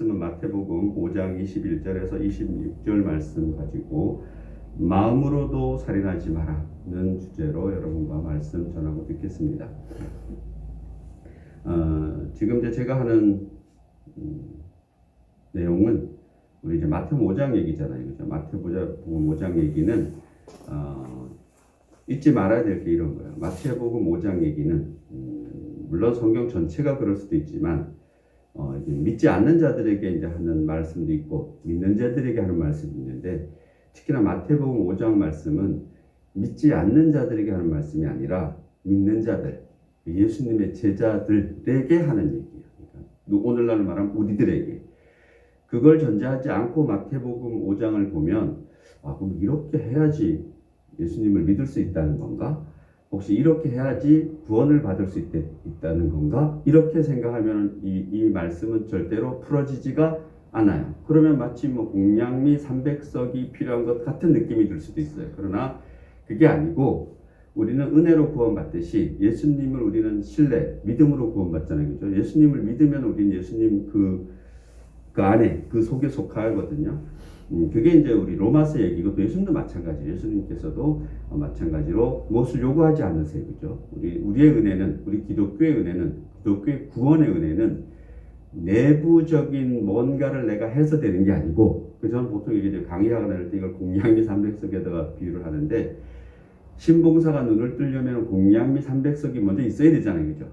말씀은 마태복음 5장 21절에서 26절 말씀 가지고 마음으로도 살인하지 마라는 주제로 여러분과 말씀 전하고 듣겠습니다. 지금 이제 제가 하는 내용은 우리 이제 마태복음 5장 얘기잖아요, 그죠? 마태복음 5장 얘기는 잊지 말아야 될 게 이런 거예요. 마태복음 5장 얘기는 물론 성경 전체가 그럴 수도 있지만 이제 믿지 않는 자들에게 이제 하는 말씀도 있고 믿는 자들에게 하는 말씀도 있는데 특히나 마태복음 5장 말씀은 믿지 않는 자들에게 하는 말씀이 아니라 믿는 자들, 예수님의 제자들에게 하는 얘기예요. 그러니까 오늘날 말하면 우리들에게. 그걸 전제하지 않고 마태복음 5장을 보면 그럼 이렇게 해야지 예수님을 믿을 수 있다는 건가? 혹시 이렇게 해야지 구원을 받을 수 있다는 건가? 이렇게 생각하면 이 말씀은 절대로 풀어지지가 않아요. 그러면 마치 공양미 300석이 필요한 것 같은 느낌이 들 수도 있어요. 그러나 그게 아니고 우리는 은혜로 구원받듯이 예수님을 우리는 신뢰, 믿음으로 구원받잖아요. 그죠? 예수님을 믿으면 우리는 예수님 그 안에, 그 속에 속하거든요. 그게 이제 우리 로마서 얘기고 또 예수님도 마찬가지예요. 예수님께서도 마찬가지로 무엇을 요구하지 않으세요. 그죠? 우리의 은혜는, 우리 기독교의 은혜는, 기독교의 구원의 은혜는 내부적인 뭔가를 내가 해서 되는 게 아니고, 저는 보통 이제 강의하고 다닐 때 이걸 공양미 300석에다가 비유를 하는데, 신봉사가 눈을 뜨려면 공양미 300석이 먼저 있어야 되잖아요. 그죠?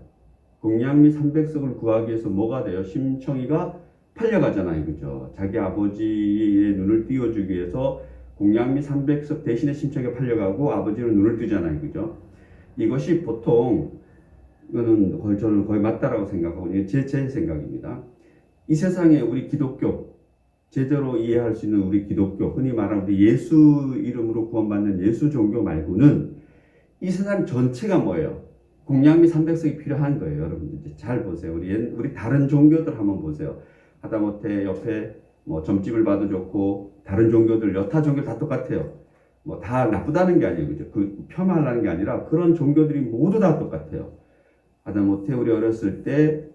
공양미 300석을 구하기 위해서 뭐가 돼요? 심청이가 팔려가잖아요. 그죠? 자기 아버지의 눈을 띄워주기 위해서 공양미 300석 대신에 심청이가 팔려가고 아버지는 눈을 뜨잖아요. 그죠? 이것이 보통 이거는 저는 거의 맞다라고 생각하고 제 생각입니다. 이 세상에 우리 기독교 제대로 이해할 수 있는 우리 기독교 흔히 말하는 우리 예수 이름으로 구원받는 예수 종교 말고는 이 세상 전체가 뭐예요? 공양미 300석이 필요한 거예요. 여러분들 잘 보세요. 우리 다른 종교들 한번 보세요. 하다못해 옆에 점집을 봐도 좋고 다른 종교들 여타 종교 다 똑같아요. 다 나쁘다는 게 아니에요. 그죠? 그 폄하하려는 게 아니라 그런 종교들이 모두 다 똑같아요. 하다못해 우리 어렸을 때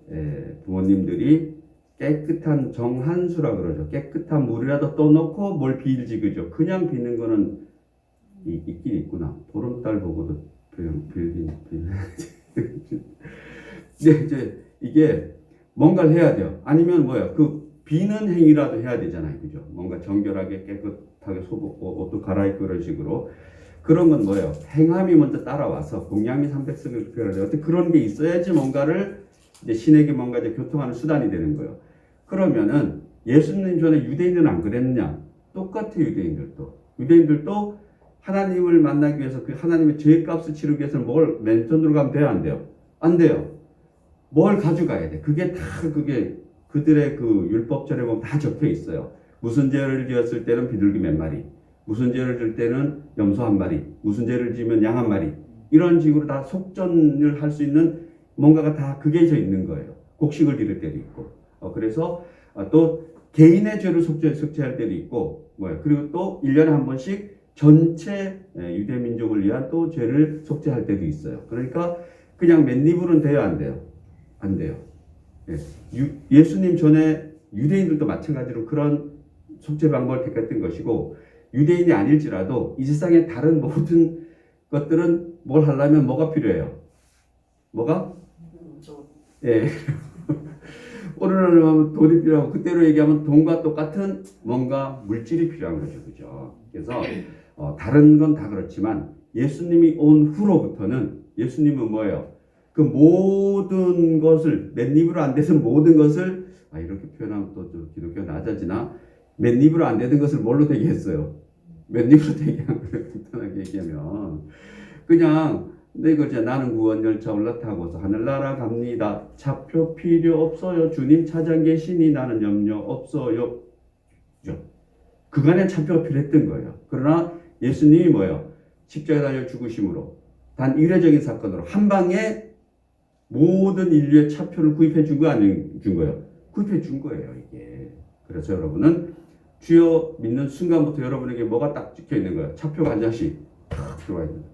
부모님들이 깨끗한 정한수라 그러죠. 깨끗한 물이라도 떠놓고 뭘 빌지, 그죠? 그냥 비는 거는 있긴 있구나. 보름달 보고도 빌긴. 근데 이제 이게 뭔가를 해야 돼요. 아니면 그 비는 행위라도 해야 되잖아요. 그죠? 뭔가 정결하게 깨끗하게 옷도 갈아입고 그런 식으로. 그런 건 행함이 먼저 따라와서 공양미 300석을 필요하죠. 어떻게 그런 게 있어야지 뭔가를 이제 신에게 뭔가 이제 교통하는 수단이 되는 거예요. 그러면은 예수님 전에 유대인들은 안 그랬느냐? 똑같아요. 유대인들도 하나님을 만나기 위해서 그 하나님의 죄값을 치르기 위해서는 뭘 맨손으로 가면 돼요? 안 돼요? 안 돼요. 뭘 가져가야 돼? 그게 그들의 그 율법절에 보면 다 적혀 있어요. 무슨 죄를 지었을 때는 비둘기 몇 마리, 무슨 죄를 질 때는 염소 한 마리, 무슨 죄를 지면 양 한 마리, 이런 식으로 다 속전을 할 수 있는 뭔가가 다 그게 져 있는 거예요. 곡식을 기를 때도 있고. 그래서 또 개인의 죄를 속죄할 때도 있고, 그리고 또 1년에 한 번씩 전체 유대 민족을 위한 또 죄를 속죄할 때도 있어요. 그러니까 그냥 맨입으로는 돼요, 안 돼요? 안 돼요. 예수님 전에 유대인들도 마찬가지로 그런 속죄 방법을 택했던 것이고, 유대인이 아닐지라도 이 세상의 다른 모든 것들은 뭘 하려면 뭐가 필요해요? 뭐가? 오늘날은 돈이 필요하고, 그때로 얘기하면 돈과 똑같은 뭔가 물질이 필요한 거죠. 그죠? 그래서 다른 건 다 그렇지만 예수님이 온 후로부터는 예수님은 뭐예요? 그 모든 것을 맨입으로 안 되는 모든 것을 이렇게 표현하면 또 기독교가 낮아지나? 맨입으로 안 되는 것을 뭘로 되게 했어요? 맨입으로 되게 한 거예요. 간단하게 얘기하면 그냥 나는 구원 열차 올라타고서 하늘나라 갑니다. 차표 필요 없어요. 주님 차장 계시니 나는 염려 없어요. 그간의 차표가 필요했던 거예요. 그러나 예수님이 십자가에 달려 죽으심으로 단 이례적인 사건으로 한 방에 모든 인류의 차표를 구입해 준 거 아니면 준 거예요? 구입해 준 거예요, 이게. 그래서 여러분은 주여 믿는 순간부터 여러분에게 뭐가 딱 찍혀 있는 거예요? 차표가 한 장씩 딱 들어와 있는 거예요.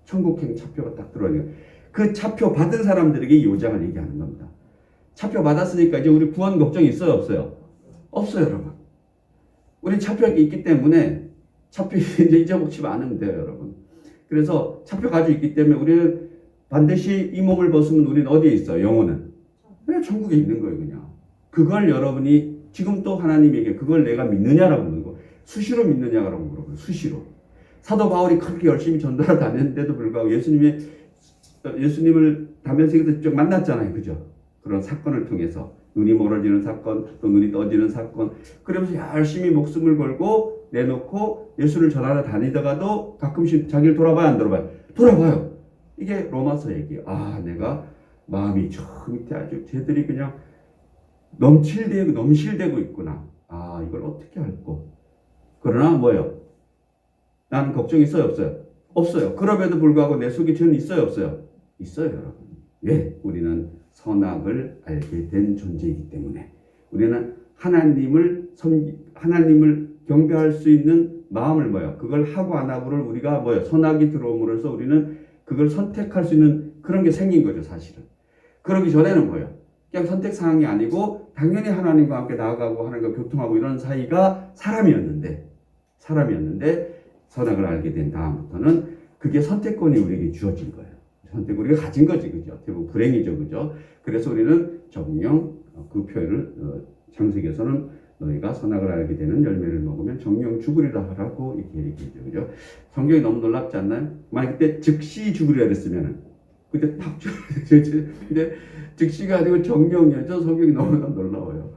천국행 차표가 딱 들어와 있는 거예요. 그 차표 받은 사람들에게 이 요장을 얘기하는 겁니다. 차표 받았으니까 이제 우리 구원 걱정이 있어요, 없어요? 없어요, 여러분. 우리 차표가 있기 때문에 차표 이제 잊어먹지 않으면 돼요, 여러분. 그래서 차표 가지고 있기 때문에 우리는 반드시 이 몸을 벗으면 우리는 어디에 있어요? 영혼은 그냥 천국에 있는 거예요, 그냥. 그걸 여러분이 지금 또 하나님에게 그걸 내가 믿느냐라고 물고 수시로 믿느냐라고 물어보고 수시로. 사도 바울이 그렇게 열심히 전도를 다녔는데도 불구하고 예수님을 담에색에서 직접 만났잖아요, 그죠? 그런 사건을 통해서 눈이 멀어지는 사건, 또 눈이 떠지는 사건. 그러면서 열심히 목숨을 걸고 내놓고 예수를 전하러 다니다가도 가끔씩 자기를 돌아봐요, 안 돌아봐요? 돌아봐요. 이게 로마서 얘기예요. 아, 내가 마음이 저 밑에 아주 쟤들이 그냥 넘실대고 있구나. 아, 이걸 어떻게 할꼬? 그러나 뭐예요? 나는 걱정이 있어요, 없어요? 없어요. 그럼에도 불구하고 내 속에 죄는 있어요, 없어요? 있어요, 여러분. 왜? 우리는 선악을 알게 된 존재이기 때문에. 우리는 하나님을 경배할 수 있는 마음을 뭐예요? 그걸 하고 안 하고를 우리가 뭐예요? 선악이 들어옴으로써 우리는 그걸 선택할 수 있는 그런 게 생긴 거죠, 사실은. 그러기 전에는 뭐예요? 그냥 선택 사항이 아니고 당연히 하나님과 함께 나아가고 하나님과 교통하고 이런 사이가 사람이었는데 선악을 알게 된 다음부터는 그게 선택권이 우리에게 주어진 거예요. 선택 우리가 가진 거지, 그죠? 대부분 불행이죠, 그죠? 그래서 우리는 정령 그 표현을 창세기에서는 너희가 선악을 알게 되는 열매를 먹으면 정령 죽으리라 하라고 이렇게 얘기해요, 그죠? 성경이 너무 놀랍지 않나요? 만약 그때 즉시 죽으리라 그랬으면은 그때 탁 근데 즉시가 아니고 정령이었죠. 성경이 너무나 놀라워요.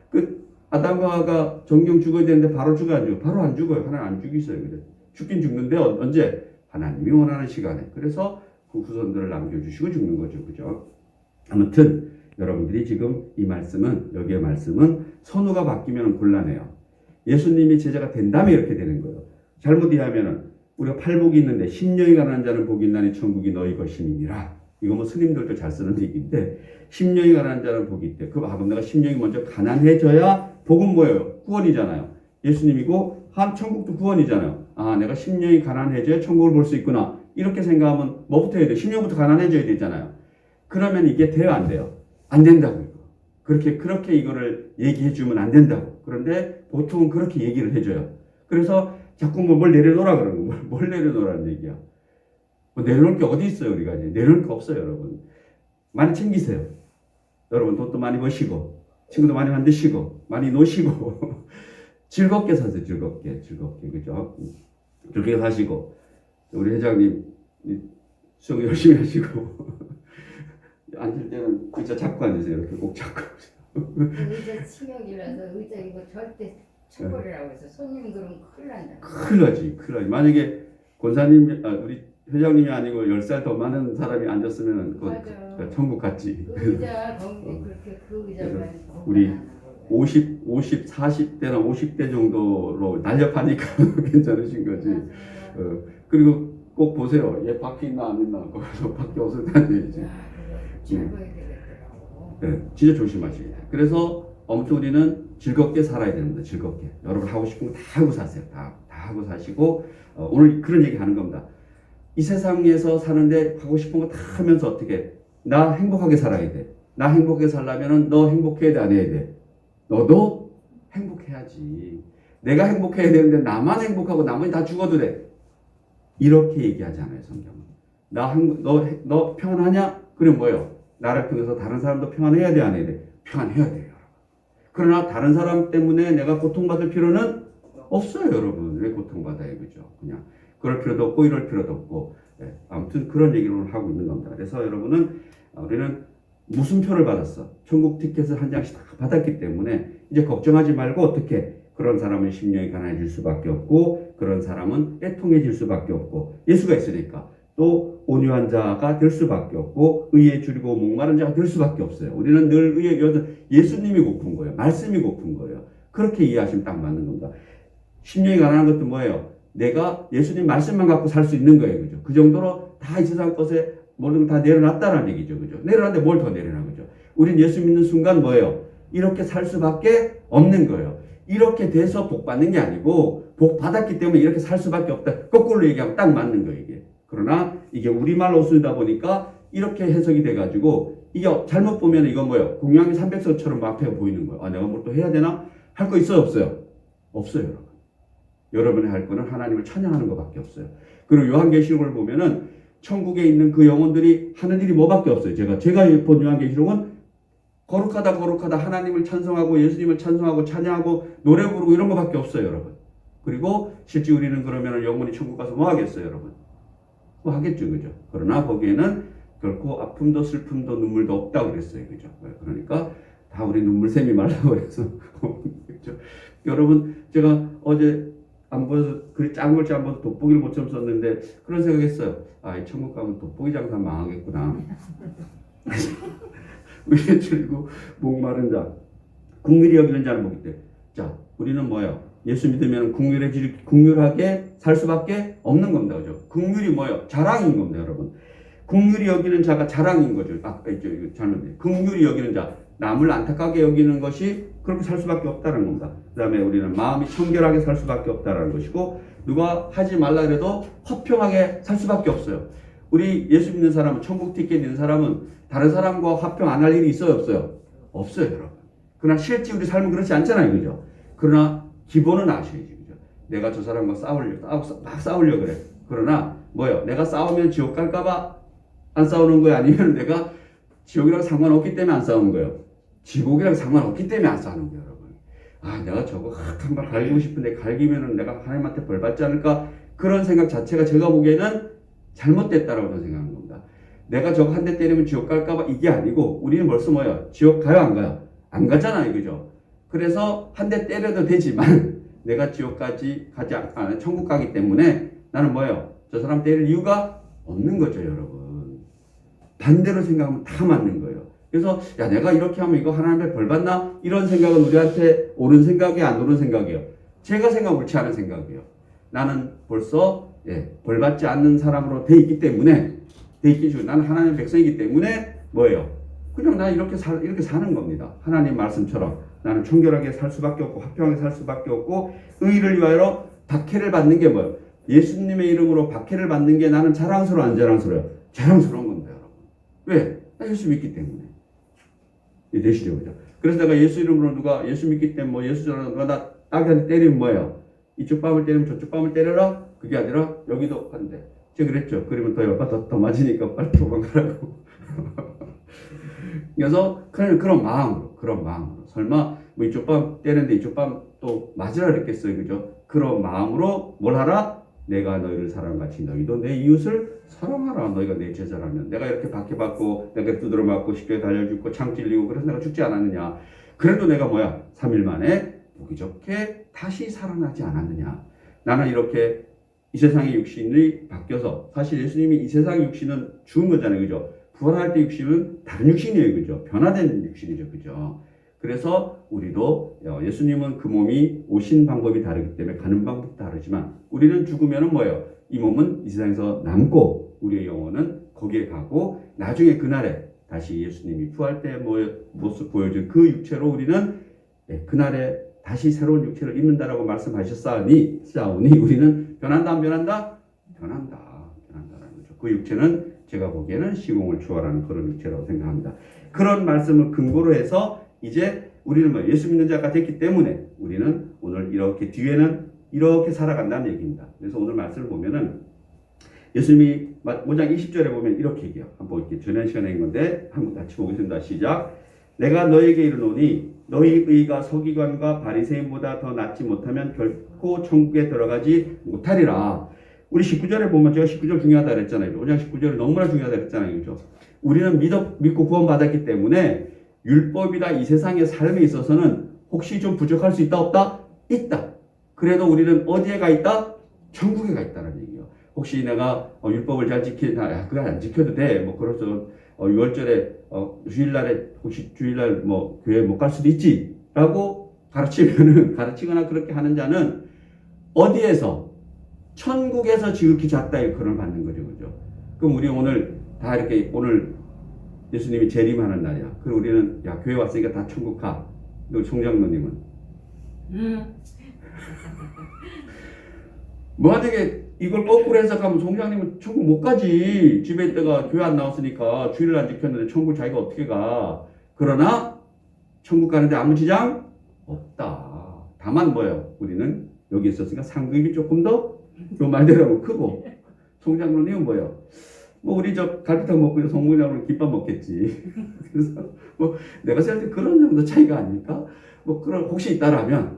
그 아담과 하와가 정령 죽어야 되는데 바로 죽어 안 죽어? 바로 안 죽어요. 하나님 안 죽이어요. 그래. 죽긴 죽는데 언제? 하나님이 원하는 시간에. 그래서 그 후손들을 남겨주시고 죽는 거죠. 그죠? 아무튼 여러분들이 지금 이 말씀은 여기의 말씀은 선우가 바뀌면 곤란해요. 예수님이 제자가 된다면 이렇게 되는 거예요. 잘못 이해하면은 우리가 팔복이 있는데 심령이 가난한 자는 복이 있나니 천국이 너희 것임이니라. 이거 뭐 스님들도 잘 쓰는 얘기인데 심령이 가난한 자는 복이 있대. 그럼 내가 심령이 먼저 가난해져야 복은 뭐예요? 구원이잖아요. 예수님이고 천국도 구원이잖아요. 아, 내가 심령이 가난해져야 천국을 볼 수 있구나. 이렇게 생각하면 뭐부터 해야 돼? 심령부터 가난해져야 되잖아요. 그러면 이게 돼요, 안 돼요? 안 된다고. 그렇게 이거를 얘기해 주면 안 된다고. 그런데 보통은 그렇게 얘기를 해줘요. 그래서 자꾸 뭘 내려놓으라 그러는 거야. 뭘 내려놓으라는 얘기야. 뭐 내려놓을 게 어디 있어요, 우리가. 내려놓을 게 없어요, 여러분. 많이 챙기세요. 여러분, 돈도 많이 버시고, 친구도 많이 만드시고, 많이 노시고, 즐겁게 사세요, 즐겁게, 그죠? 즐겁게 사시고, 우리 회장님, 수영 열심히 하시고, 앉을 때는 의자 잡고 앉으세요. 이렇게 꼭 잡고. 의자 치명이라서 의자 이거 절대 쳐버리라고 해서 손님 그러면 큰일 난다. 큰일 나지. 만약에 권사님, 우리 회장님이 아니고 10살 더 많은 사람이 앉았으면 그 천국 갔지. 그 의자 그렇게 그 의자가 우리 40대나 50대 정도로 날렵하니까 괜찮으신 거지. 그리고 꼭 보세요. 얘 밖에 있나 안 있나. 거기서 밖에 없을 때 앉아야지. 네, 진짜 조심하시게 돼요. 그래서 아무튼 우리는 즐겁게 살아야 됩니다. 즐겁게. 여러분 하고 싶은 거 다 하고 사세요. 다 하고 사시고 오늘 그런 얘기 하는 겁니다. 이 세상에서 사는데 하고 싶은 거 다 하면서 어떻게 나 행복하게 살아야 돼. 나 행복하게 살려면 너 행복해야 돼, 안 해야 돼? 너도 행복해야지. 내가 행복해야 되는데 나만 행복하고 나머지 다 죽어도 돼. 이렇게 얘기하잖아요, 성경은. 너 평안하냐? 그럼 뭐예요? 나를 통해서 다른 사람도 평안해야 돼, 안 해야 돼? 평안해야 돼요. 그러나 다른 사람 때문에 내가 고통받을 필요는 없어요, 여러분. 왜 고통받아요, 그죠? 그냥 그럴 필요도 없고 이럴 필요도 없고. 네, 아무튼 그런 얘기를 하고 있는 겁니다. 그래서 여러분은 우리는 무슨 표를 받았어? 천국 티켓을 한 장씩 다 받았기 때문에 이제 걱정하지 말고 어떻게 그런 사람은 심령이 가난해질 수밖에 없고 그런 사람은 애통해질 수밖에 없고 예수가 있으니까 또 온유한 자가 될 수밖에 없고 의에 줄이고 목마른 자가 될 수밖에 없어요. 우리는 늘 예수님이 고픈 거예요. 말씀이 고픈 거예요. 그렇게 이해하시면 딱 맞는 겁니다. 심령이 가난한 것도 뭐예요? 내가 예수님 말씀만 갖고 살 수 있는 거예요. 그죠? 그 정도로 다 이 세상 것에 모든 걸 다 내려놨다는 얘기죠. 그죠? 내려놨는데 뭘 더 내려놔. 그죠? 우린 예수 믿는 순간 뭐예요? 이렇게 살 수밖에 없는 거예요. 이렇게 돼서 복 받는 게 아니고 복 받았기 때문에 이렇게 살 수밖에 없다. 거꾸로 얘기하면 딱 맞는 거예요, 이게. 그러나 이게 우리말로 쓰다 보니까 이렇게 해석이 돼가지고 이게 잘못 보면 이건 뭐예요? 공양이 300서처럼 앞에 보이는 거예요. 아, 내가 뭘 또 해야 되나? 할 거 있어요, 없어요? 없어요, 여러분. 여러분이 할 거는 하나님을 찬양하는 것밖에 없어요. 그리고 요한계시록을 보면은 천국에 있는 그 영혼들이 하는 일이 뭐밖에 없어요. 제가 본 요한계시록은 거룩하다 하나님을 찬송하고 예수님을 찬송하고 찬양하고 노래 부르고 이런 것밖에 없어요, 여러분. 그리고 실제 우리는 그러면 영혼이 천국 가서 뭐 하겠어요, 여러분? 뭐 하겠죠, 그죠? 그러나 거기에는 결코 아픔도 슬픔도 눈물도 없다고 그랬어요, 그죠? 그러니까 다 우리 눈물샘이 말라고 그래서 그죠? 여러분, 제가 어제 안 보여서 그 작은 글자 안 봐서 돋보기를 못처럼 썼는데 그런 생각했어요. 아, 이 천국 가면 돋보기 장사 망하겠구나. 위에 줄고 목마른 자, 국률이 여기는 자는 뭐기 때문에. 자, 우리는 뭐예요? 예수 믿으면 국률하게 살 수밖에 없는 겁니다, 그죠? 국률이 뭐예요? 자랑인 겁니다, 여러분. 국률이 여기는 자가 자랑인 거죠. 이거 잘못돼. 국률이 여기는 자, 남을 안타깝게 여기는 것이 그렇게 살 수밖에 없다는 겁니다. 그 다음에 우리는 마음이 청결하게 살 수밖에 없다는 것이고, 누가 하지 말라 그래도 화평하게 살 수밖에 없어요. 우리 예수 믿는 사람은, 천국 티켓 있는 사람은 다른 사람과 화평 안 할 일이 있어요, 없어요? 없어요, 여러분. 그러나 실제 우리 삶은 그렇지 않잖아요, 그죠? 그러나 기본은 아셔야지, 그죠? 내가 저 사람과 막 싸우려고 그래. 그러나 뭐예요? 내가 싸우면 지옥 갈까봐 안 싸우는 거예요? 아니면 내가 지옥이랑 상관없기 때문에 안 싸우는 거예요? 지옥이랑 상관없기 때문에 안 싸우는 거예요, 여러분. 아, 내가 저거 한 번 갈기고 싶은데 갈기면은 내가 하나님한테 벌 받지 않을까? 그런 생각 자체가 제가 보기에는 잘못됐다라고 저는 생각하는 겁니다. 내가 저거 한 대 때리면 지옥 갈까봐 이게 아니고, 우리는 벌써 뭐예요? 지옥 가요, 안 가요? 안 가잖아요, 그죠? 그래서 한 대 때려도 되지만 내가 지옥까지 가지 않아 천국 가기 때문에 나는 뭐예요? 저 사람 때릴 이유가 없는 거죠, 여러분. 반대로 생각하면 다 맞는 거예요. 그래서 야, 내가 이렇게 하면 이거 하나님의 벌 받나? 이런 생각은 우리한테 옳은 생각이 안 옳은 생각이에요. 제가 생각 옳지 않은 생각이에요. 나는 벌써 벌 받지 않는 사람으로 돼 있기 때문에 나는 하나님의 백성이기 때문에 뭐예요? 그냥 나 이렇게 사는 겁니다. 하나님 말씀처럼 나는 청결하게 살 수밖에 없고 화평하게 살 수밖에 없고, 의를 위하여 박해를 받는 게 뭐예요? 예수님의 이름으로 박해를 받는 게 나는 자랑스러워, 안 자랑스러워요? 자랑스러운 겁니다, 여러분. 왜? 나 예수 믿기 때문에. 되시죠, 그죠? 그래서 내가 예수 이름으로 누가 예수 믿기 때문에 뭐 예수 전하는 누가 나 딱한테 때리면 뭐예요? 이쪽 뺨을 때리면 저쪽 뺨을 때려라? 그게 아니라 여기도 한대. 제가 그랬죠. 그러면 더 열받아 더 맞으니까 빨리 도망가라고. 그래서 그런 마음으로 설마 뭐 이쪽 뺨 때리는데 이쪽 뺨 또 맞으라 그랬겠어요, 그죠? 그런 마음으로 뭘 하라? 내가 너희를 사랑같이 너희도 내 이웃을 사랑하라. 너희가 내 제자라면. 내가 이렇게 박해받고 내가 두드려 맞고 십자가에 달려 죽고 창 찔리고 그래서 내가 죽지 않았느냐? 그래도 내가 뭐야? 3일 만에 보기 좋게 다시 살아나지 않았느냐? 나는 이렇게 이 세상의 육신이 바뀌어서, 사실 예수님이 이 세상의 육신은 죽은 거잖아요, 그죠? 부활할 때 육신은 다른 육신이에요, 그죠? 변화된 육신이죠, 그죠? 그래서 우리도 예수님은 그 몸이 오신 방법이 다르기 때문에 가는 방법이 다르지만, 우리는 죽으면은 뭐예요? 이 몸은 이 세상에서 남고 우리의 영혼은 거기에 가고, 나중에 그날에 다시 예수님이 부활 때 모습 보여준 그 육체로 우리는 그날에 다시 새로운 육체를 입는다라고 말씀하셨사오니 우리는 변한다, 안 변한다? 변한다라는 거죠. 그 육체는 제가 보기에는 시공을 초월하는 그런 육체라고 생각합니다. 그런 말씀을 근거로 해서 이제 우리는 뭐 예수 믿는 자가 됐기 때문에 우리는 오늘 이렇게 뒤에는 이렇게 살아간다는 얘기입니다. 그래서 오늘 말씀을 보면은 예수님이 5장 20절에 보면 이렇게 얘기해요. 한번 이렇게 지난 시간에 한 건데 한번 같이 보겠습니다. 시작. 내가 너에게 이르노니 너희 의가 서기관과 바리새인보다 더 낫지 못하면 결코 천국에 들어가지 못하리라. 우리 19절에 보면, 제가 19절 중요하다 그랬잖아요. 5장 19절이 너무나 중요하다 그랬잖아요, 그죠? 우리는 믿고 구원받았기 때문에 율법이다 이 세상의 삶에 있어서는 혹시 좀 부족할 수 있다, 없다? 있다. 그래도 우리는 어디에 가 있다? 천국에 가 있다는 얘기예요. 혹시 내가 율법을 잘 그거 안 지켜도 돼. 뭐 그래서 6월절에 주일날에 혹시 주일날 뭐 교회 못 갈 수도 있지라고 가르치거나 그렇게 하는 자는 어디에서? 천국에서 지극히 작다 일컬음을 받는 거죠, 그죠? 그럼 우리 오늘 다 이렇게 오늘 예수님이 재림하는 날이야. 그럼 우리는 야, 교회 왔으니까 다 천국 가. 너 총장로님은 만약에 이걸 거꾸로 해석하면 총장님은 천국 못 가지. 집에 있다가 교회 안 나왔으니까 주일을 안 지켰는데 천국 자기가 어떻게 가. 그러나 천국 가는데 아무 지장 없다. 다만 뭐예요? 우리는 여기 있었으니까 상급이 조금 더 요 말대로 크고 송 장로님은 뭐예요? 뭐 우리 저 갈비탕 먹고 송무 장로는 김밥 먹겠지. 그래서 뭐 내가 생각할 때 그런 정도 차이가 아닐까? 뭐 그런 혹시 있다라면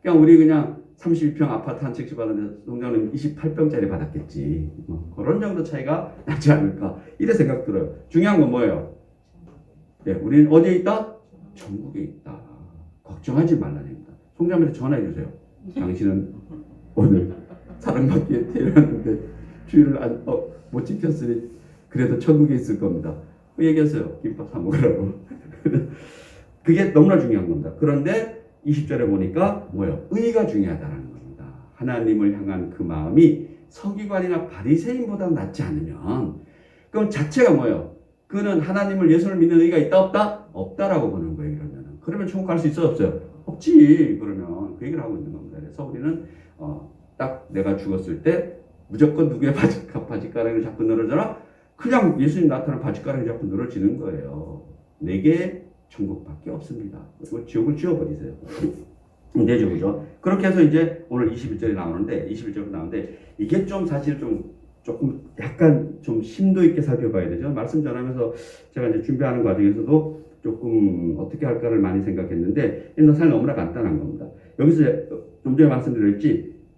그냥 우리 그냥 32평 아파트 한 채씩 받았는데 송 장로님 28평짜리 받았겠지. 뭐 그런 정도 차이가 나지 않을까? 이래 생각 들어요. 중요한 건 뭐예요? 우리는 어디에 있다? 천국에 있다. 걱정하지 말라는 겁니다. 송 장로님한테 전화해 주세요. 당신은 오늘 사랑받기 위해 태어났는데 주의를 못 지켰으니 그래도 천국에 있을 겁니다. 그 얘기했어요. 김밥 사 먹으라고. 그게 너무나 중요한 겁니다. 그런데 20절에 보니까 뭐예요? 의가 중요하다는 겁니다. 하나님을 향한 그 마음이 서기관이나 바리새인보다 낫지 않으면 그럼 자체가 뭐예요? 그는 하나님을 예수를 믿는 의가 있다 없다? 없다라고 보는 거예요. 그러면 천국 갈 수 있어 없어요? 없지. 그러면 그 얘기를 하고 있는 겁니다. 그래서 우리는 딱 내가 죽었을 때 무조건 누구의 바짓가랑이를 잡고 늘어져라? 그냥 예수님 나타나는 바짓가랑이 잡고 늘어지는 거예요. 내게 천국밖에 없습니다. 그리고 지옥을 지워버리세요. 되죠, 그죠? 그렇게 해서 이제 오늘 21절이 나오는데, 21절로 나오는데, 이게 좀 사실 조금 약간 좀 심도 있게 살펴봐야 되죠. 말씀 전하면서 제가 이제 준비하는 과정에서도 조금 어떻게 할까를 많이 생각했는데, 사실 너무나 간단한 겁니다. 여기서 좀 전에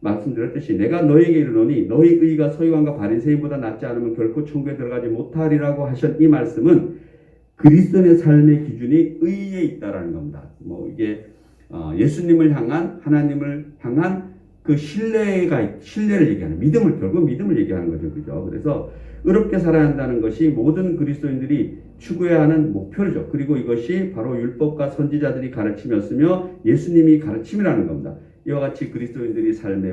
말씀드렸듯이 내가 너희에게 이르노니 너희 의가 서기관과 바리새인보다 낫지 않으면 결코 천국에 들어가지 못하리라고 하신 이 말씀은 그리스도인의 삶의 기준이 의에 있다라는 겁니다. 뭐 이게 예수님을 향한 하나님을 향한 그 신뢰를 얘기하는 결국 믿음을 얘기하는 거죠, 그죠? 그래서 의롭게 살아야 한다는 것이 모든 그리스도인들이 추구해야 하는 목표죠. 그리고 이것이 바로 율법과 선지자들이 가르침이었으며 예수님이 가르침이라는 겁니다. 이와 같이 그리스도인들이 삶의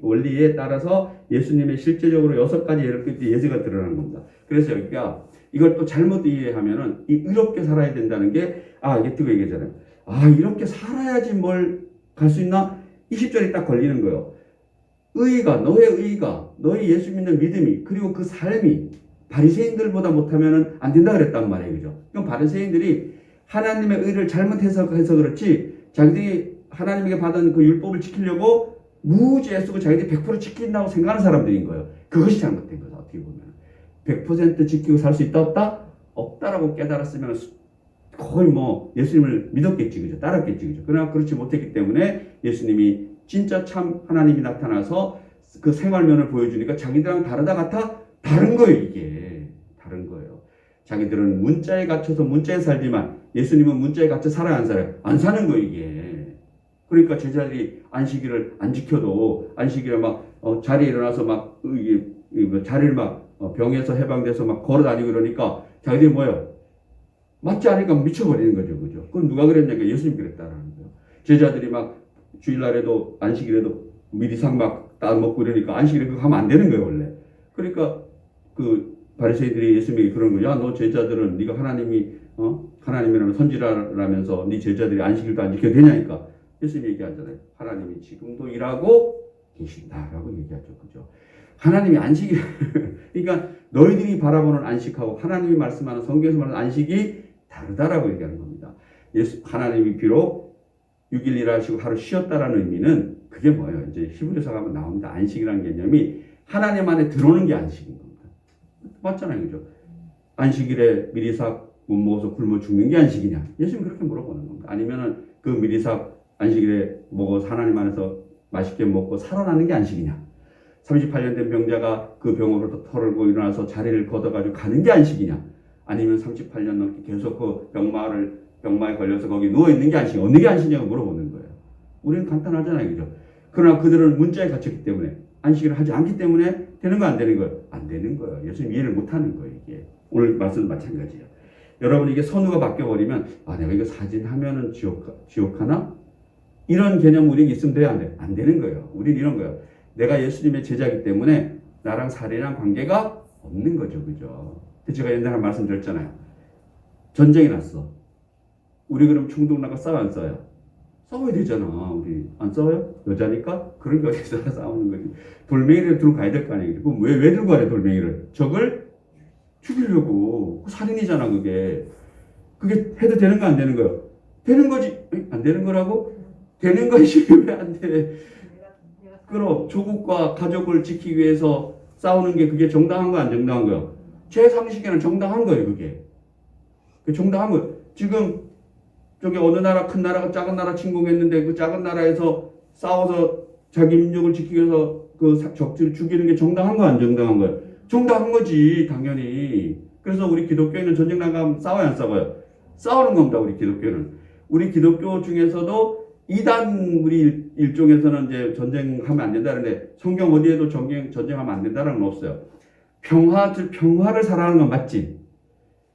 원리에 따라서 예수님의 실제적으로 6가지 예제가 드러나는 겁니다. 그래서 여기가 이걸 또 잘못 이해하면은 이 의롭게 살아야 된다는 게 이게 뜨고 얘기하잖아요. 이렇게 살아야지 뭘 갈 수 있나? 20절이 딱 걸리는 거예요. 너의 예수 믿는 믿음이 그리고 그 삶이 바리새인들보다 못하면은 안 된다 그랬단 말이에요, 그죠? 그럼 바리새인들이 하나님의 의를 잘못 해석해서 그렇지 자기들이 하나님에게 받은 그 율법을 지키려고 무지 애쓰고 자기들이 100% 지킨다고 생각하는 사람들인 거예요. 그것이 잘못된 거죠. 어떻게 보면 100% 지키고 살 수 있다 없다? 없다라고 깨달았으면 거의 뭐 예수님을 믿었겠지, 그죠? 따랐겠지, 그죠? 그러나 그렇지 못했기 때문에 예수님이 진짜 참 하나님이 나타나서 그 생활면을 보여주니까 자기들랑 다르다 같아? 다른 거예요. 이게 다른 거예요. 자기들은 문자에 갇혀서 문자에 살지만 예수님은 문자에 갇혀 살아야 안 살아요? 안 사는 거예요. 이게. 그러니까 제자들이 안식일을 안 지켜도 안식일에 막 자리에 일어나서 막 자리를 막 병에서 해방돼서 막 걸어다니고 이러니까 자기들이 뭐예요? 맞지 않으니까 미쳐버리는 거죠, 그죠? 그건 누가 그랬냐니까 예수님 그랬다라는 거예요. 제자들이 막 주일날에도 안식일에도 미리상 막 따 먹고 이러니까 안식일에 그거 하면 안 되는 거예요, 원래. 그러니까 그 바리새인들이 예수님에게 그런 거야. 너 제자들은 네가 하나님이라면 선지자라면서 네 제자들이 안식일도 안 지켜도 되냐니까. 예수님이 얘기하잖아요. 하나님이 지금도 일하고 계신다라고 얘기하죠. 그죠? 하나님이 안식일, 그러니까 너희들이 바라보는 안식하고 하나님이 말씀하는 성경에서 말하는 안식이 다르다라고 얘기하는 겁니다. 하나님이 비록 6일 일하시고 하루 쉬었다라는 의미는 그게 뭐예요? 이제 히브리서 가면 나옵니다. 안식이라는 개념이 하나님 안에 들어오는 게 안식인 겁니다. 맞잖아요. 그죠? 안식일에 미리삭 못 먹어서 굶어 죽는 게 안식이냐? 예수님 그렇게 물어보는 겁니다. 아니면은 그 미리삭 안식일에 먹어서 하나님 안에서 맛있게 먹고 살아나는 게 안식이냐? 38년 된 병자가 그 병으로 털고 일어나서 자리를 걷어가지고 가는 게 안식이냐? 아니면 38년 넘게 계속 그 병마에 걸려서 거기 누워있는 게 안식이냐? 어느 게 안식이냐고 물어보는 거예요. 우리는 간단하잖아요. 그죠? 그러나 그들은 문자에 갇혔기 때문에 안식일을 하지 않기 때문에 되는 거 안 되는 거예요? 안 되는 거예요. 예수님 이해를 못 하는 거예요. 이게. 오늘 말씀도 마찬가지예요. 여러분 이게 선우가 바뀌어버리면 내가 이거 사진하면은 지옥 하나? 이런 개념 우리에게 있으면 돼야 안 돼? 안 되는 거예요. 우린 이런 거예요. 내가 예수님의 제자이기 때문에 나랑 살인이랑 관계가 없는 거죠. 그죠? 제가 옛날에 말씀드렸잖아요. 전쟁이 났어. 우리 그럼 충동 나가 싸워 안 싸워요? 싸워야 되잖아. 우리 안 싸워요? 여자니까? 그러니까 어디서 싸우는 거지. 돌멩이를 들고 가야 될 거 아니에요. 그럼 왜 들고 가래 돌멩이를? 적을 죽이려고. 살인이잖아 그게. 그게 해도 되는 거 안 되는 거예요? 되는 거지. 안 되는 거라고? 되는 것이 왜 안 돼? 그럼 조국과 가족을 지키기 위해서 싸우는 게 그게 정당한 거야, 안 정당한 거야? 제 상식에는 정당한 거예요, 그게. 그게 정당한 거예요. 지금 저기 어느 나라 큰 나라가 작은 나라 침공했는데 그 작은 나라에서 싸워서 자기 민족을 지키기 위해서 그 적들을 죽이는 게 정당한 거야, 안 정당한 거야? 정당한 거지, 당연히. 그래서 우리 기독교인은 전쟁 나가면 싸워야 안 싸워요? 싸우는 겁니다, 우리 기독교는. 우리 기독교 중에서도 이단 우리 일종에서는 이제 전쟁하면 안 된다는데 성경 어디에도 전쟁하면 안 된다는 건 없어요. 평화를 사랑하는 건 맞지.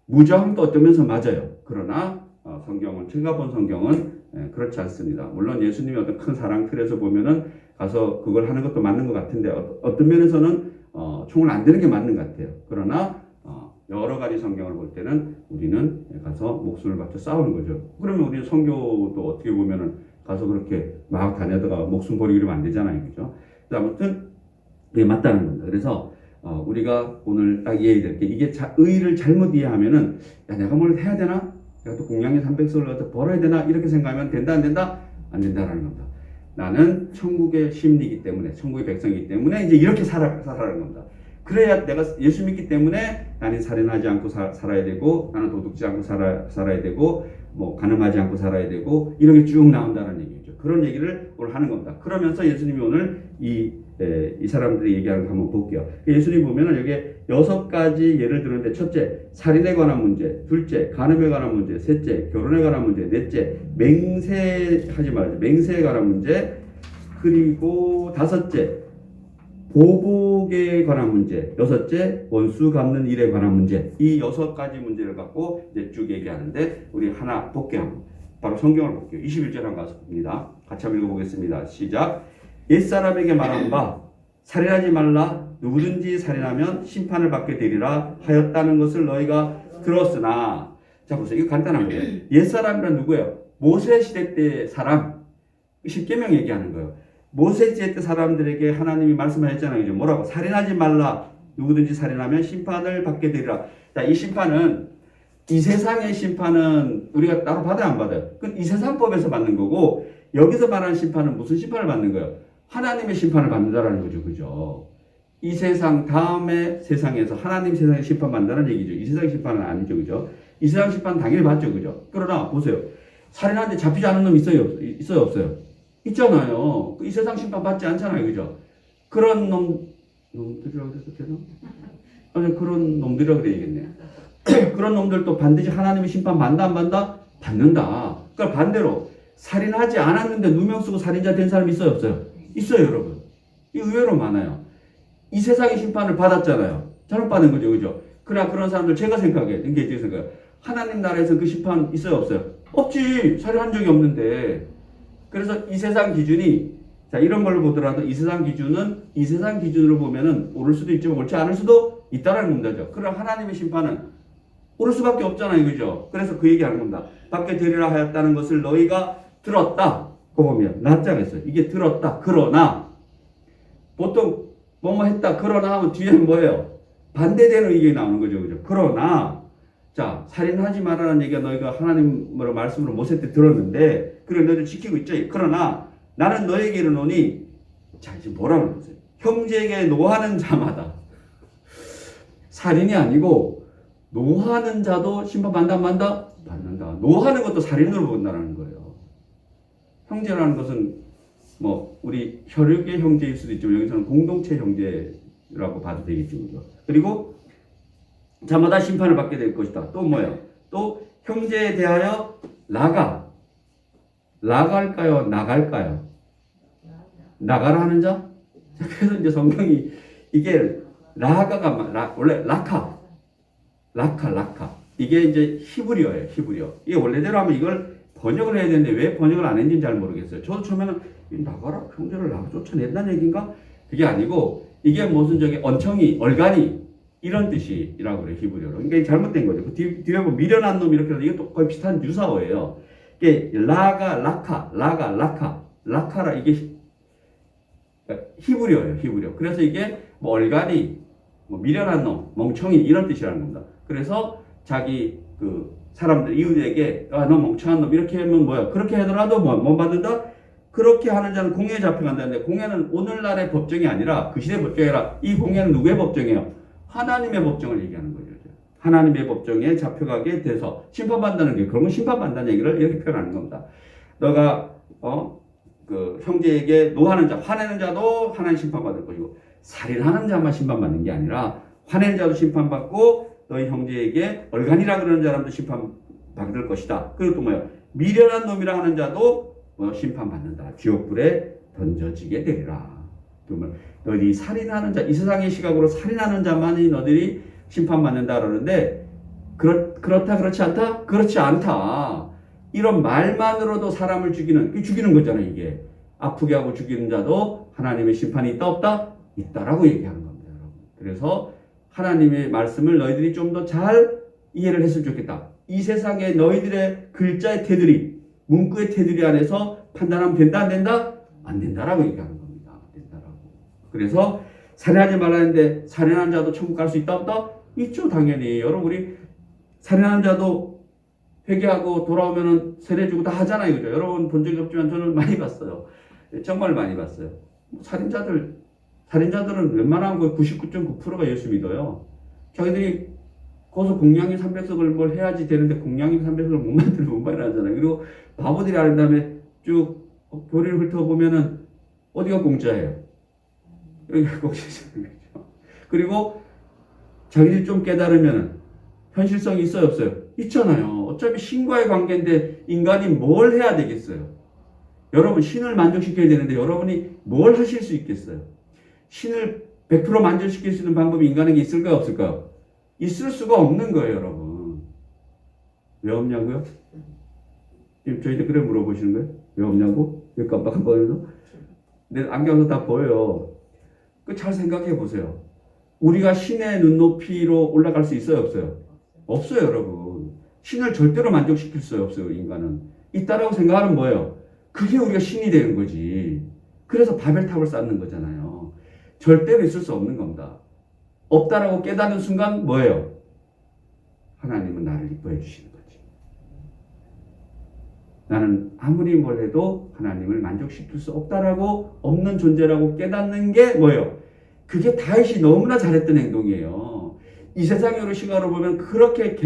무저항도 어떤 면에서 맞아요. 그러나 성경은 제가 본 성경은 그렇지 않습니다. 물론 예수님이 어떤 큰 사랑 틀에서 보면은 가서 그걸 하는 것도 맞는 것 같은데 어떤 면에서는 총을 안 드는 게 맞는 것 같아요. 그러나 여러 가지 성경을 볼 때는 우리는 가서 목숨을 바쳐 싸우는 거죠. 그러면 우리 선교도 어떻게 보면은 가서 그렇게 막 다녀다가 목숨 버리고 이러면 안 되잖아요. 그죠? 아무튼 이게 맞다는 겁니다. 그래서 우리가 오늘 딱 이해해야 될 게 이게 의의를 잘못 이해하면은 야 내가 뭘 해야 되나? 내가 또 공양의 300석을 갖다 벌어야 되나? 이렇게 생각하면 된다 안 된다? 안 된다라는 겁니다. 나는 천국의 시민이기 때문에 천국의 백성이기 때문에 이제 이렇게 살아가는 겁니다. 그래야 내가 예수 믿기 때문에 나는 살인하지 않고 살아야 되고 나는 도둑지 않고 살아야 되고 뭐 간음하지 않고 살아야 되고 이런 게 쭉 나온다는 얘기죠. 그런 얘기를 오늘 하는 겁니다. 그러면서 예수님이 오늘 이 사람들이 얘기하는 거 한번 볼게요. 예수님 보면은 여기에 6가지 예를 들었는데 첫째, 살인에 관한 문제, 둘째, 간음에 관한 문제, 셋째, 결혼에 관한 문제, 넷째, 맹세하지 말자, 맹세에 관한 문제, 그리고 다섯째, 보복에 관한 문제, 여섯째, 원수 갚는 일에 관한 문제. 이 6가지 문제를 갖고 이제 쭉 얘기하는데 우리 하나 볼게요. 바로 성경을 볼게요. 21절 한번 가서 봅니다. 같이 한번 읽어보겠습니다. 시작. 옛사람에게 말한 바 살인하지 말라 누구든지 살인하면 심판을 받게 되리라 하였다는 것을 너희가 들었으나 자 보세요. 이거 간단한 거예요. 옛사람이란 누구예요? 모세 시대 때 사람. 십계명 얘기하는 거예요. 모세 시대 때 사람들에게 하나님이 말씀하셨잖아요. 그죠? 뭐라고? 살인하지 말라. 누구든지 살인하면 심판을 받게 되리라. 자, 이 심판은 이 세상의 심판은 우리가 따로 받아야 안 받아요? 그건 이 세상법에서 받는 거고 여기서 말하는 심판은 무슨 심판을 받는 거예요? 하나님의 심판을 받는다라는 거죠. 그죠? 이 세상 다음에 세상에서 하나님 세상의 심판 받는다는 얘기죠. 이 세상의 심판은 아니죠. 그죠? 이 세상 심판은 당연히 받죠. 그죠? 그러나 보세요. 살인하는데 잡히지 않은 놈 있어요? 없어요? 있잖아요. 이 세상 심판 받지 않잖아요. 그죠? 그런 놈들이라고 해서 되나? 아니, 그런 놈들이라고 그래야겠네요. 그런 놈들도 반드시 하나님의 심판 받는다, 안 받는다? 받는다. 그러니까 반대로 살인하지 않았는데 누명 쓰고 살인자 된 사람 있어요? 없어요? 있어요, 여러분. 이 의외로 많아요. 이 세상의 심판을 받았잖아요. 잘못 받은 거죠, 그죠? 그러나 그런 사람들 제가 생각해. 이게 어떻게 생각해요? 하나님 나라에서 그 심판 있어요, 없어요? 없지. 살인한 적이 없는데. 그래서 이 세상 기준이 자 이런 걸로 보더라도 이 세상 기준은 이 세상 기준으로 보면은 옳을 수도 있지만 옳지 않을 수도 있다라는 겁니다. 그럼 하나님의 심판은 옳을 수밖에 없잖아요, 그죠? 그래서 그 얘기하는 겁니다. 받게 되리라 하였다는 것을 너희가 들었다. 그거 보면 낫자겠어요. 이게 들었다. 그러나 보통 뭐뭐 했다. 그러나 하면 뒤에는 뭐예요? 반대되는 의견이 나오는 거죠, 그죠? 그러나 자 살인하지 말라는 얘기가 너희가 하나님으로 말씀으로 모세 때 들었는데 그래 너희들 지키고 있죠. 그러나 나는 너에게 이르노니 자 이제 뭐라고 그러세요? 형제에게 노하는 자마다 살인이 아니고 노하는 자도 심판받는다 만다? 받는다. 노하는 것도 살인으로 본다는 거예요. 형제라는 것은 뭐 우리 혈육의 형제일 수도 있지만 여기서는 공동체 형제라고 봐도 되겠죠. 그리고 자마다 심판을 받게 될 것이다. 또 뭐예요? 또 형제에 대하여 나갈까요? 나갈까요? 나가라 하는 자? 그래서 이제 성경이 이게 원래 라카 이게 이제 히브리어예요. 이게 원래대로 하면 이걸 번역을 해야 되는데 왜 번역을 안 했는지 잘 모르겠어요. 저도 처음에는 나가라 형제를 쫓아낸다는 얘기인가? 그게 아니고 이게 무슨 저기 언청이 얼간이 이런 뜻이라고 그래요. 히브리어로. 그러니까 이게 잘못된 거죠. 그 뒤에 보면 미련한 놈 이렇게 해서 이것도 거의 비슷한 유사어예요. 이게 라카라 이게 히브리어. 그래서 이게 뭐 얼간이 뭐 미련한 놈, 멍청이 이런 뜻이라는 겁니다. 그래서 자기 그 사람들 이웃에게 너 멍청한 놈 이렇게 하면 뭐야? 그렇게 하더라도 뭐 받는다? 그렇게 하는 자는 공회에 잡혀간다는데 공회는 오늘날의 법정이 아니라 그 시대 법정이 아니라 이 공회는 누구의 법정이에요? 하나님의 법정을 얘기하는 거죠. 하나님의 법정에 잡혀가게 돼서 심판받는다는 게 그런 건 심판받는다는 얘기를 이렇게 표현하는 겁니다. 너가 그 형제에게 노하는 자, 화내는 자도 하나님 심판받을 것이고 살인하는 자만 심판받는 게 아니라 화내는 자도 심판받고 너희 형제에게 얼간이라 그러는 사람도 심판받을 것이다. 그리고 또 뭐예요? 미련한 놈이라 하는 자도 심판받는다. 지옥불에 던져지게 되리라. 너희 살인하는 자, 이 세상의 시각으로 살인하는 자만이 너희들이 심판받는다 그러는데 그렇다 그렇지 않다? 그렇지 않다. 이런 말만으로도 사람을 죽이는 거잖아요. 이게 아프게 하고 죽이는 자도 하나님의 심판이 있다 없다? 있다라고 얘기하는 겁니다. 여러분. 그래서 하나님의 말씀을 너희들이 좀 더 잘 이해를 했으면 좋겠다. 이 세상에 너희들의 글자의 테두리, 문구의 테두리 안에서 판단하면 된다 안 된다? 안 된다라고 얘기하는 겁니다. 안 된다라고. 그래서 살인하지 말라는데 살인하는 자도 천국 갈 수 있다 없다? 있죠, 당연히. 여러분 우리 살인하는 자도 회개하고 돌아오면은 세례 주고 다 하잖아요, 그죠? 여러분 본 적이 없지만 저는 많이 봤어요. 정말 많이 봤어요. 살인자들은 웬만하면 거의 99.9%가 예수 믿어요. 자기들이 거기서 공양이 300석을 뭘 해야지 되는데 공양이 300석을 못 만들면 못 말하잖아요. 그리고 바보들이 아는 다음에 쭉 교리를 훑어보면은 어디가 공짜예요? 여기가 공짜죠. 그리고 자기들이 좀 깨달으면 현실성이 있어요 없어요? 있잖아요. 어차피 신과의 관계인데 인간이 뭘 해야 되겠어요? 여러분 신을 만족시켜야 되는데 여러분이 뭘 하실 수 있겠어요? 신을 100% 만족시킬 수 있는 방법이 인간에게 있을까요 없을까요? 있을 수가 없는 거예요 여러분. 왜 없냐고요? 지금 저희들 그래 물어보시는 거예요? 왜 없냐고? 왜 깜빡깜빡해서? 내 안경에서 다 보여요. 잘 생각해 보세요. 우리가 신의 눈높이로 올라갈 수 있어요 없어요? 없어요 여러분. 신을 절대로 만족시킬 수 없어요 인간은. 있다라고 생각하는 뭐예요? 그게 우리가 신이 되는 거지. 그래서 바벨탑을 쌓는 거잖아요. 절대로 있을 수 없는 겁니다. 없다라고 깨닫는 순간 뭐예요? 하나님은 나를 이뻐해 주시는 거지. 나는 아무리 뭘 해도 하나님을 만족시킬 수 없다라고 없는 존재라고 깨닫는 게 뭐예요? 그게 다윗이 너무나 잘했던 행동이에요. 이 세상으로 시각으로 보면 그렇게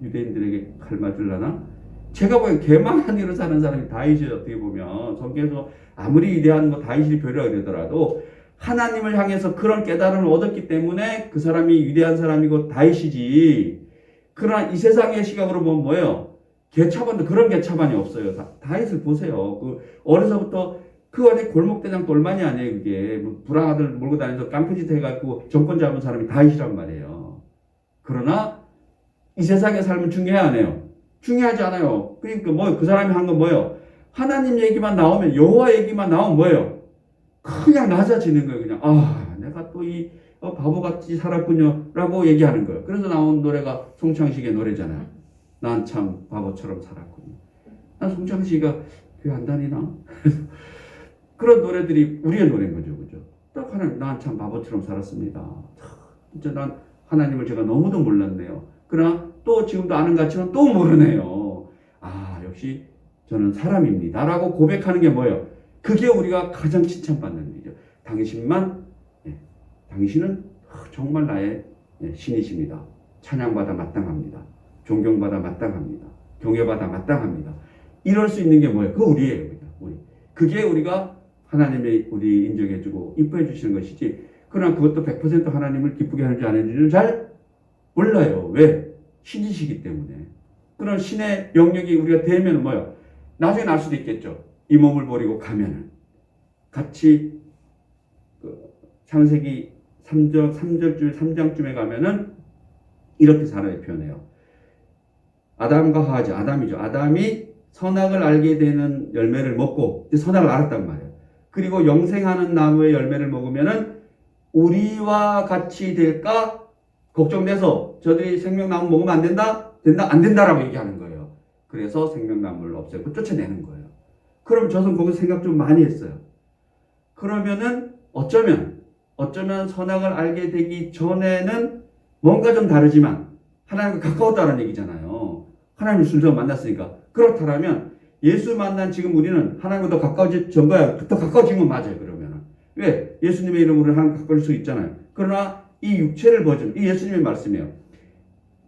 유대인들에게 칼 맞으려나? 제가 보기엔 개망한 일을 사는 사람이 다윗이에요. 어떻게 보면 성경에서 아무리 위대한 다윗이 별이라고 되더라도 하나님을 향해서 그런 깨달음을 얻었기 때문에 그 사람이 위대한 사람이고 다윗이지. 그러나 이 세상의 시각으로 보면 뭐예요? 개차반도 그런 개차반이 없어요. 다윗을 보세요. 어려서부터 그 안에 골목대장 똘마니 아니에요. 그게 불황아들 몰고 다니면서 깡패짓 해갖고 정권 잡은 사람이 다윗이란 말이에요. 그러나 이 세상의 삶은 중요해 안 해요? 중요하지 않아요. 그러니까 그 사람이 한 건 뭐예요? 하나님 얘기만 나오면 여호와 얘기만 나오면 뭐예요? 그냥 낮아지는 거예요. 그냥 내가 또 이 바보같이 살았군요 라고 얘기하는 거예요. 그래서 나온 노래가 송창식의 노래잖아요. 난 참 바보처럼 살았군요. 난 송창식이가 교회 안 다니나? 그런 노래들이 우리의 노래인 거죠. 그죠? 딱 하나님, 난 참 바보처럼 살았습니다. 진짜 난 하나님을 제가 너무도 몰랐네요. 그러나 또 지금도 아는 것 같지만 또 모르네요. 역시 저는 사람입니다. 라고 고백하는 게 뭐예요? 그게 우리가 가장 칭찬받는 일이죠. 당신은 정말 나의 신이십니다. 찬양받아 마땅합니다. 존경받아 마땅합니다. 경외받아 마땅합니다. 이럴 수 있는 게 뭐예요? 그거 우리예요. 그게 우리가 하나님의 우리 인정해주고 이뻐해 주시는 것이지. 그러나 그것도 100% 하나님을 기쁘게 하는지 안 하는지는 잘 몰라요. 왜? 신이시기 때문에. 그런 신의 영역이 우리가 되면 뭐예요? 나중에 날 수도 있겠죠. 이 몸을 버리고 가면은. 같이 창세기 3장쯤에 가면은 이렇게 사람이 표현해요. 아담과 하와죠. 아담이죠. 아담이 선악을 알게 되는 열매를 먹고 선악을 알았단 말이에요. 그리고 영생하는 나무의 열매를 먹으면은 우리와 같이 될까 걱정돼서 저들이 생명나무 먹으면 안 된다? 안 된다라고 얘기하는 거예요. 그래서 생명나무를 없애고 쫓아내는 거예요. 그럼 저는 거기서 생각 좀 많이 했어요. 그러면은 어쩌면 선악을 알게 되기 전에는 뭔가 좀 다르지만 하나님과 가까웠다는 얘기잖아요. 하나님을 순서로 만났으니까. 그렇다면 예수 만난 지금 우리는 하나님과 더 가까워진 거야. 더 가까워진 건 맞아요. 그러면은 왜 예수님의 이름으로 하나님 가까울 수 있잖아요. 그러나 이 육체를 벗으면 이 예수님의 말씀이에요.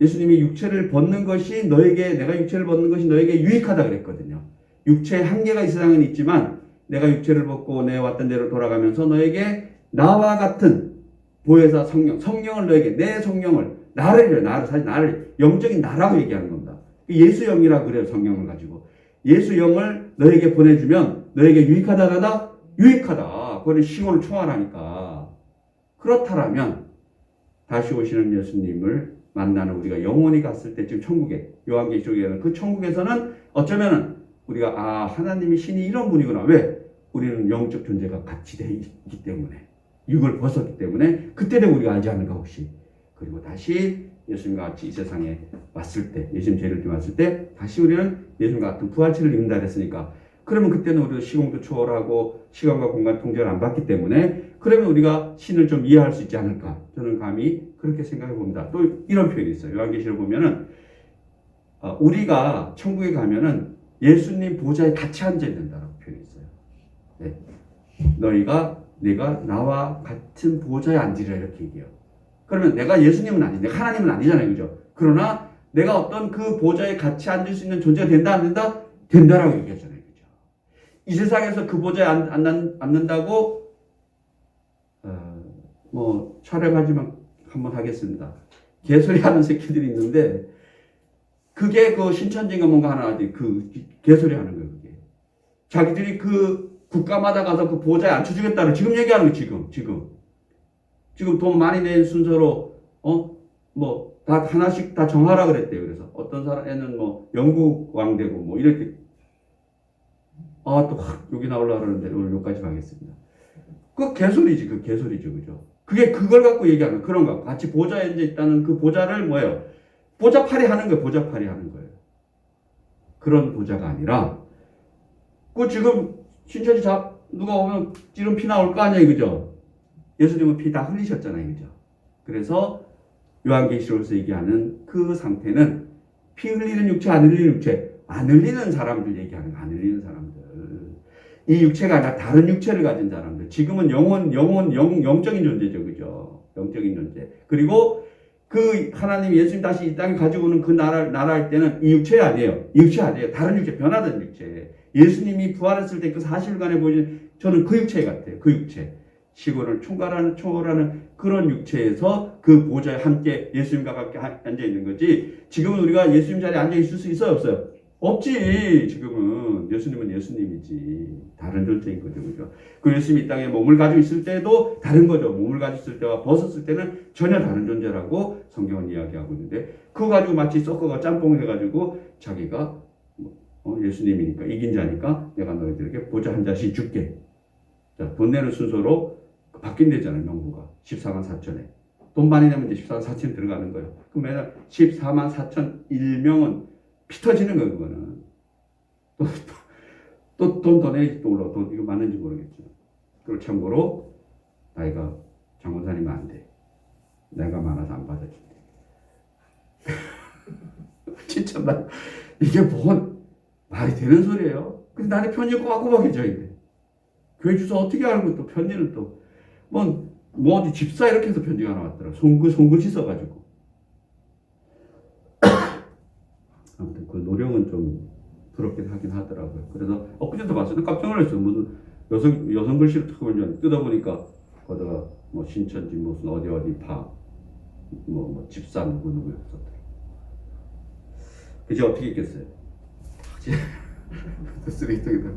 예수님이 육체를 벗는 것이 내가 육체를 벗는 것이 너에게 유익하다 그랬거든요. 육체의 한계가 이 세상은 있지만 내가 육체를 벗고 내 왔던 데로 돌아가면서 너에게 나와 같은 보혜사 성령을 너에게 내 성령을 나를 영적인 나라고 얘기하는 겁니다. 예수 영이라고 그래요. 성령을 가지고 예수 영을 너에게 보내주면 너에게 유익하다. 그거는 시공을 초월하니까. 그렇다면 다시 오시는 예수님을 만나는 우리가 영원히 갔을 때 지금 천국에 요한계시록에는 그 천국에서는 어쩌면은 우리가 하나님이 신이 이런 분이구나. 왜? 우리는 영적 존재가 같이 되어 있기 때문에 육을 벗었기 때문에 그때 되면 우리가 알지 않을까 혹시. 그리고 다시 예수님과 같이 이 세상에 왔을 때 예수님 죄를 때 왔을 때 다시 우리는 예수님과 같은 부활체를 입는다 그랬으니까 그러면 그때는 우리가 시공도 초월하고 시간과 공간 통제를 안 받기 때문에 그러면 우리가 신을 좀 이해할 수 있지 않을까. 저는 감히 그렇게 생각해 봅니다. 또 이런 표현이 있어요. 요한계시록 보면은 우리가 천국에 가면은 예수님 보좌에 같이 앉아 있는다라고 표현이 있어요. 네. 내가 나와 같은 보좌에 앉으리라 이렇게 얘기해요. 그러면 내가 예수님은 아니지, 내가 하나님은 아니잖아요, 그죠? 그러나 내가 어떤 그 보좌에 같이 앉을 수 있는 존재가 된다, 안 된다? 된다라고 얘기하잖아요, 그죠? 이 세상에서 그 보좌에 앉는다고 촬영하지만 한번 하겠습니다. 개소리 하는 새끼들이 있는데 그게 그 신천지인가 뭔가 하나 하지 그 개소리 하는 거예요, 그게. 자기들이 그 국가마다 가서 그 보좌에 앉혀주겠다는 지금 얘기하는 거예요, 지금 돈 많이 낸 순서로 다 하나씩 다 정하라 그랬대요. 그래서 어떤 사람에는 영국 왕 되고 이렇게 또 여기 나오려고 그러는데 오늘 여기까지 가겠습니다. 그 개소리죠, 그죠? 그게 그걸 갖고 얘기하는 그런 거 같이 보좌에 앉아 있다는 그 보좌를 뭐예요? 보좌팔이 하는 거예요. 그런 보좌가 아니라 그 지금 신천지 누가 오면 지름 피 나올 거 아니에요, 그죠? 예수님은 피 다 흘리셨잖아요, 그죠? 그래서 요한계시록에서 얘기하는 그 상태는 피 흘리는 육체, 안 흘리는 육체, 안 흘리는 사람들 얘기하는 거, 안 흘리는 사람들. 이 육체가 아니라 다른 육체를 가진 사람들. 지금은 영적인 존재죠, 그죠? 영적인 존재. 그리고 그 하나님 예수님 다시 이 땅에 가지고 오는 그 나라 할 때는 이 육체 아니에요. 다른 육체, 변화된 육체. 예수님이 부활했을 때 그 40일간에 보여준 저는 그 육체 같아요. 그 육체. 시골을 초월하는 그런 육체에서 그 보좌에 함께 예수님과 함께 앉아 있는 거지. 지금은 우리가 예수님 자리에 앉아 있을 수 있어요, 없어요? 없지. 지금은 예수님은 예수님이지. 다른 존재인 거죠, 그죠? 그 예수님이 이 땅에 몸을 가지고 있을 때도 다른 거죠. 몸을 가지고 있을 때와 벗었을 때는 전혀 다른 존재라고 성경은 이야기하고 있는데 그거 가지고 마치 섞어가 짬뽕 해가지고 자기가 예수님이니까 이긴 자니까 내가 너희들에게 보좌 한 자씩 줄게. 자, 돈 내는 순서로 바뀐대잖아요, 명부가. 14만 4천에. 돈 많이 내면 이제 14만 4천이 들어가는 거예요. 그럼 매달 14만 4천 1명은 피 터지는 거예요, 그거는. 또 돈 더 내야지 또 올라. 돈 이거 맞는지 모르겠지만. 그리고 참고로, 나이가 장원사님은 안 돼. 내가 많아서 안 받아준대. 진짜 이게 말이 되는 소리예요? 근데 나한테 편지 꼬박꼬박 해줘야 돼. 교회 주소 어떻게 알고 또 편지를 또 어디 집사 이렇게 해서 편지가 나왔더라. 손글씨 써가지고. 아무튼 그 노력은 좀 부럽긴 하긴 하더라고요. 그래서 엊그제도 봤어요. 깜짝 놀랐어요. 무슨 여성 글씨를 탁 보니 뜯어보니까 거기다가 신천지 무슨 어디 파 집사 누구 썼더라고요. 그제 어떻게 있겠어요? 쓰레기통이다.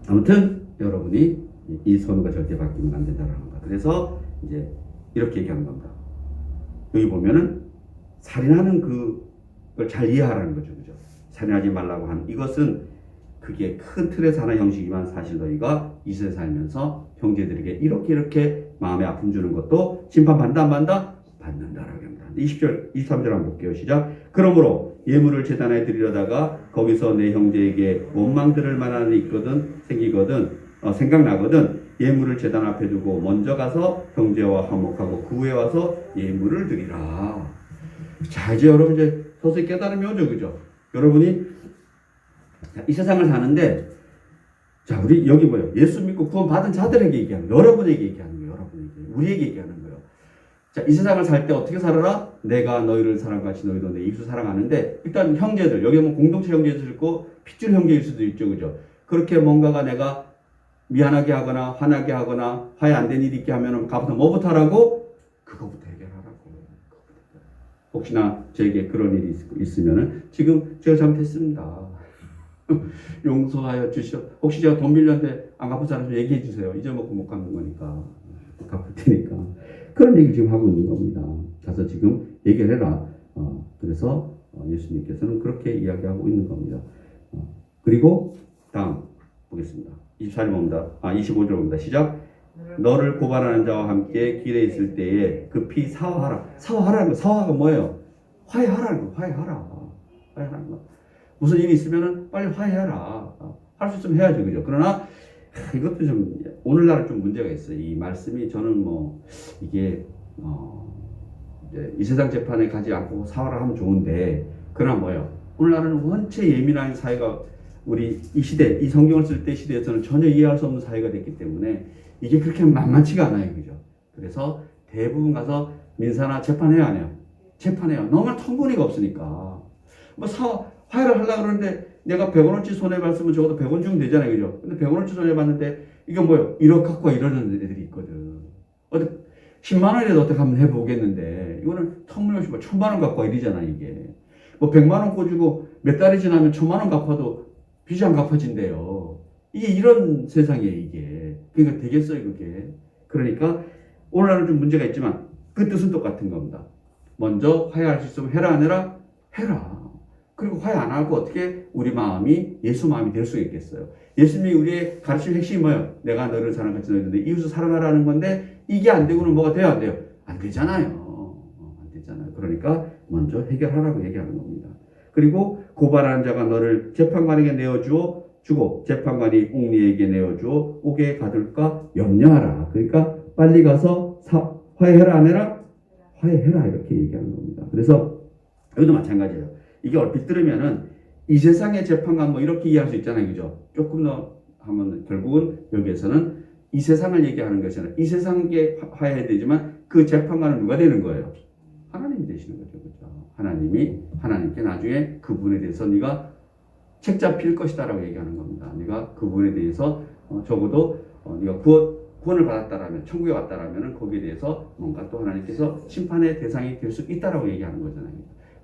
아무튼 여러분이 이 선우가 절대 바뀌면 안 된다는 겁니다. 그래서 이제 이렇게 얘기하는 겁니다. 여기 보면은 살인하는 그걸 잘 이해하라는 거죠, 그죠? 살인하지 말라고 하는 이것은 그게 큰 틀에서 하나의 형식이지만 사실 너희가 이 세상에 살면서 형제들에게 이렇게 마음에 아픔 주는 것도 심판받는다 안 받는다? 받는다라고 합니다. 20절, 23절 한번 볼게요. 시작. 그러므로 예물을 제단에 드리려다가 거기서 내 형제에게 원망 들을 만한 일이 생각나거든 예물을 제단 앞에 두고 먼저 가서 형제와 화목하고 그 후에 와서 예물을 드리라. 자, 이제 여러분 서서히 깨달음이 오죠, 그죠? 여러분이 자, 이 세상을 사는데 자, 우리 여기 뭐예요? 예수 믿고 구원받은 자들에게 얘기하는 거예요. 여러분에게 얘기하는 거예요. 여러분에게. 우리에게 얘기하는 거예요. 자, 이 세상을 살 때 어떻게 살아라? 내가 너희를 사랑같이 너희도 내 이웃을 사랑하는데 일단 형제들, 여기 보면 공동체 형제일 있고 핏줄 형제일 수도 있죠. 그죠? 그렇게 뭔가가 내가 미안하게 하거나 화나게 하거나 화해 안 된 일이 있게 하면은 가부터 뭐부터 하라고? 그거부터 해결하라고. 혹시나 저에게 그런 일이 있으면은 지금 제가 잘못했습니다. 용서하여 주시오. 혹시 제가 돈 빌렸는데 안 갚은 사람 좀 얘기해 주세요. 잊어먹고 못 갚는 거니까. 갚을 테니까. 그런 얘기를 지금 하고 있는 겁니다. 가서 지금 얘기를 해라. 그래서 예수님께서는 그렇게 이야기하고 있는 겁니다. 그리고 다음 보겠습니다. 24절 봅니다. 25절 봅니다. 시작. 너를 고발하는 자와 함께 길에 있을 때에 급히 사화하라. 사화하라는 거. 사화가 뭐예요? 화해하라는 거. 화해하라. 화해하는 거. 무슨 일이 있으면은 빨리 화해하라. 할 수 있으면 해야죠. 그죠? 그러나 이것도 좀 오늘날은 좀 문제가 있어요. 이 말씀이 저는 뭐 이게 이제 이 세상 재판에 가지 않고 사화를 하면 좋은데 그러나 뭐예요? 오늘날은 원체 예민한 사회가 우리 이 시대, 이 성경을 쓸 때 시대에서는 전혀 이해할 수 없는 사회가 됐기 때문에 이게 그렇게 만만치가 않아요. 그죠? 그래서 대부분 가서 민사나 재판해야 안 해요. 재판해요. 너무 터무니가 없으니까. 뭐 화해를 하려고 그러는데 내가 100원어치 손해봤으면 적어도 100원 주면 되잖아요. 그죠? 근데 100원어치 손해봤는데 이게 뭐예요? 1억 갖고 이러는 애들이 있거든. 10만 원이라도 어떻게 한번 해보겠는데 이거는 터무니없이 뭐 1000만 원 갖고 이러잖아 이게. 뭐 100만 원 꿔주고 몇 달이 지나면 1000만 원 갚아도 빚이 안 갚아진대요. 이게 이런 세상이에요 이게. 그러니까 되겠어요 그게. 그러니까 오늘날은 좀 문제가 있지만 그 뜻은 똑같은 겁니다. 먼저 화해할 수 있으면 해라 안 해라? 해라. 그리고 화해 안 하고 어떻게 우리 마음이 예수 마음이 될 수가 있겠어요. 예수님이 우리의 가르칠 핵심이 뭐예요? 내가 너를 사랑같이 너희도 내 이웃을 사랑하라는 건데 이게 안 되고는 뭐가 돼요? 안 돼요? 안 되잖아요. 안 되잖아요. 그러니까 먼저 해결하라고 얘기하는 겁니다. 그리고 고발하는 자가 너를 재판관에게 주고 재판관이 옥리에게 내어주어 옥에 가둘까 염려하라. 그러니까 빨리 가서 화해해라 안 해라? 화해해라 이렇게 얘기하는 겁니다. 그래서 여기도 마찬가지예요. 이게 얼핏 들으면은 이 세상의 재판관 뭐 이렇게 이해할 수 있잖아요. 그죠? 조금 더 하면 결국은 여기에서는 이 세상을 얘기하는 것이잖아요. 이 세상에 화해해야 되지만 그 재판관은 누가 되는 거예요? 하나님이 되시는 거죠. 그죠? 하나님께 나중에 그분에 대해서 네가 책 잡힐 것이다라고 얘기하는 겁니다. 네가 그분에 대해서 적어도 네가 구원을 받았다라면 천국에 왔다라면 거기에 대해서 뭔가 또 하나님께서 심판의 대상이 될 수 있다라고 얘기하는 거잖아요.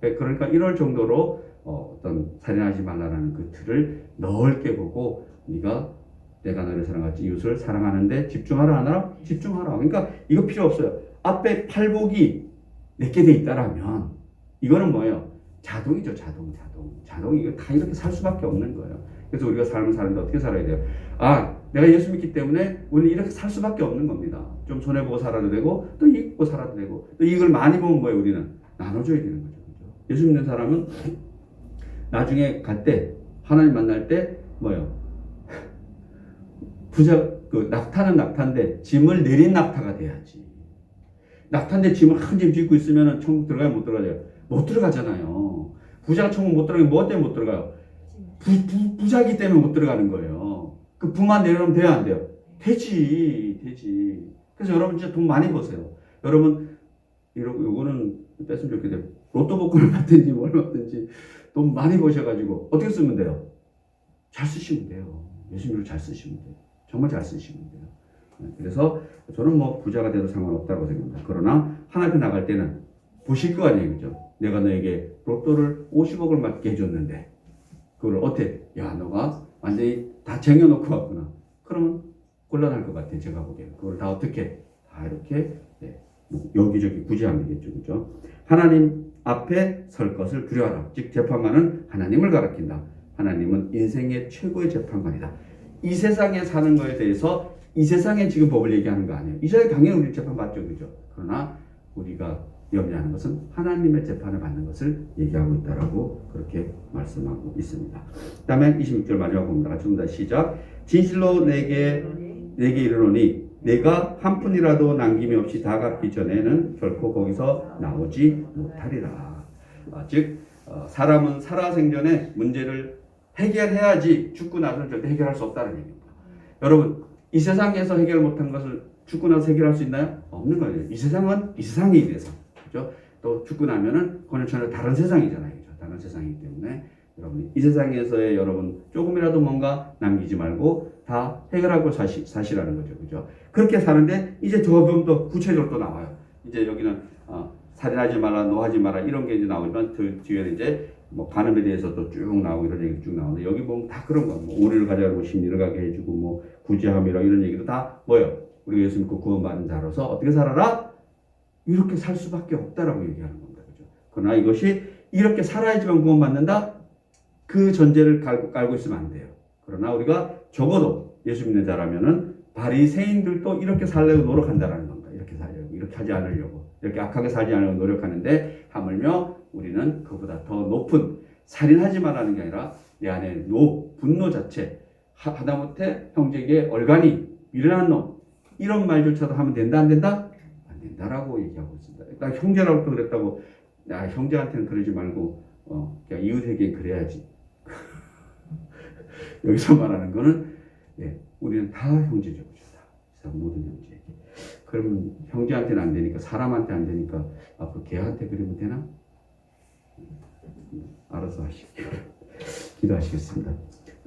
그러니까 이럴 정도로 어떤 살인하지 말라라는 그 틀을 넓게 보고 네가 내가 너를 사랑하지 이웃을 사랑하는데 집중하라 하나? 집중하라. 그러니까 이거 필요 없어요. 앞에 팔복이 내게 돼 있다라면 이거는 뭐예요? 자동이죠. 자동 이거 다 이렇게 살 수밖에 없는 거예요. 그래서 우리가 삶을 사는데 어떻게 살아야 돼요? 내가 예수 믿기 때문에 우리는 이렇게 살 수밖에 없는 겁니다. 좀 손해보고 살아도 되고 또 이익 보고 살아도 되고 또 이익을 많이 보면 뭐예요? 우리는 나눠줘야 되는 거죠. 예수 믿는 사람은 나중에 갈 때 하나님 만날 때 뭐예요? 낙타는 낙타인데 짐을 내린 낙타가 돼야지. 낙타인데 짐을 한 짐 싣고 있으면 천국 들어가요? 못 들어가요? 못 들어가잖아요. 부자가 천국 못 들어가면 뭐 때문에 못 들어가요? 부자기 때문에 못 들어가는 거예요. 그 부만 내려놓으면 돼요? 안 돼요? 되지. 그래서 여러분 진짜 돈 많이 버세요. 여러분 요거는 뺐으면 좋겠는데 로또 복권을 받든지 뭘 받든지 돈 많이 버셔가지고 어떻게 쓰면 돼요? 잘 쓰시면 돼요. 예수님을 잘 쓰시면 돼요. 정말 잘 쓰시면 돼요. 그래서 저는 뭐 부자가 돼도 상관없다고 생각합니다. 그러나 하나님 앞에 나갈 때는 보실 거 아니에요. 그죠? 내가 너에게 로또를 50억을 맞게 해줬는데 그걸 어떻게 너가 완전히 다 쟁여놓고 왔구나. 그러면 곤란할 것 같아요. 제가 보기에는. 그걸 다 어떻게 다 이렇게 여기저기 굳이 안 되겠죠. 그죠? 하나님 앞에 설 것을 두려워하라. 즉 재판관은 하나님을 가리킨다. 하나님은 인생의 최고의 재판관이다. 이 세상에 사는 거에 대해서 이 세상에 지금 법을 얘기하는 거 아니에요. 이 세상에 당연히 우리 재판 받죠. 그죠? 그러나 우리가 염려하는 것은 하나님의 재판을 받는 것을 얘기하고 있다라고 그렇게 말씀하고 있습니다. 그 다음에 26절 마지막 봅니다. 같이 봅니다. 시작. 진실로 내게 이르노니 내가 한 푼이라도 남김이 없이 다 갚기 전에는 결코 거기서 나오지 못하리라. 즉 사람은 살아생전에 문제를 해결해야지 죽고 나서는 절대 해결할 수 없다는 얘기입니다. 여러분 이 세상에서 해결 못한 것을 죽고 나서 해결할 수 있나요? 없는 거예요. 이 세상은 이 세상이 이래서 그죠? 또 죽고 나면은 그건 전혀 다른 세상이잖아요. 그죠? 다른 세상이기 때문에 여러분 이 세상에서의 여러분 조금이라도 뭔가 남기지 말고 다 해결하고 사시라는 거죠. 그죠? 그렇게 사는데 이제 좀 더 구체적으로 또 나와요. 이제 여기는 살인하지 마라, 노하지 마라 이런 게 이제 나오지만 그 뒤에는 이제 뭐 간음에 대해서도 쭉 나오고 이런 얘기 쭉 나오는데 여기 보면 다 그런 거, 뭐 오리를 가져가고 심리를 가게 해주고 뭐 구제함이라 이런 얘기도 다 뭐예요? 우리 예수 믿고 구원받은 자로서 어떻게 살아라? 이렇게 살 수밖에 없다라고 얘기하는 겁니다. 그죠? 그러나 이것이 이렇게 살아야지만 구원받는다? 그 전제를 깔고 있으면 안 돼요. 그러나 우리가 적어도 예수 믿는 자라면은 바리새인들도 이렇게 살려고 노력한다라는 겁니다. 이렇게 살려고, 이렇게 하지 않으려고, 이렇게 악하게 살지 않으려고 노력하는데 하물며 우리는 그보다 더 높은 살인하지 말라는 게 아니라 내 안에 분노 자체, 하다못해 형제에게 얼간이 미련한 놈 이런 말조차도 하면 된다 안 된다? 안 된다라고 얘기하고 있습니다. 나 형제라고 그랬다고 야 형제한테는 그러지 말고 그냥 이웃에게 그래야지. 여기서 말하는 거는 우리는 다 형제죠. 다 모든 형제에게. 그러면 형제한테는 안 되니까 사람한테 안 되니까 앞으로 걔한테 그러면 되나? 알아서 하시고요. 기도하시겠습니다.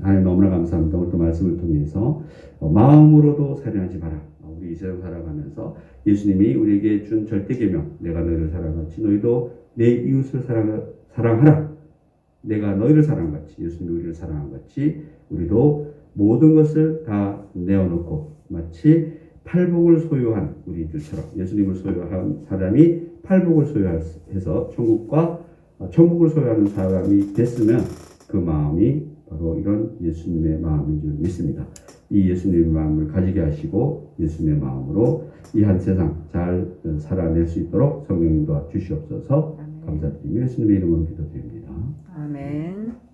하나님 너무나 감사합니다. 오늘 또 말씀을 통해서 마음으로도 살인하지 마라. 우리 이 세상 살아가면서 예수님이 우리에게 준 절대 계명, 내가 너희를 사랑하지 너희도 내 이웃을 사랑하라. 내가 너희를 사랑같이 예수님이 우리를 사랑한 같이 우리도 모든 것을 다 내어놓고 마치 팔복을 소유한 우리들처럼 예수님을 소유한 사람이 팔복을 소유해서 천국을 소유하는 사람이 됐으면 그 마음이 바로 이런 예수님의 마음인 줄 믿습니다. 이 예수님의 마음을 가지게 하시고 예수님의 마음으로 이 한 세상 잘 살아낼 수 있도록 성령님 도와 주시옵소서. 감사드리며 예수님의 이름으로 기도드립니다. 아멘.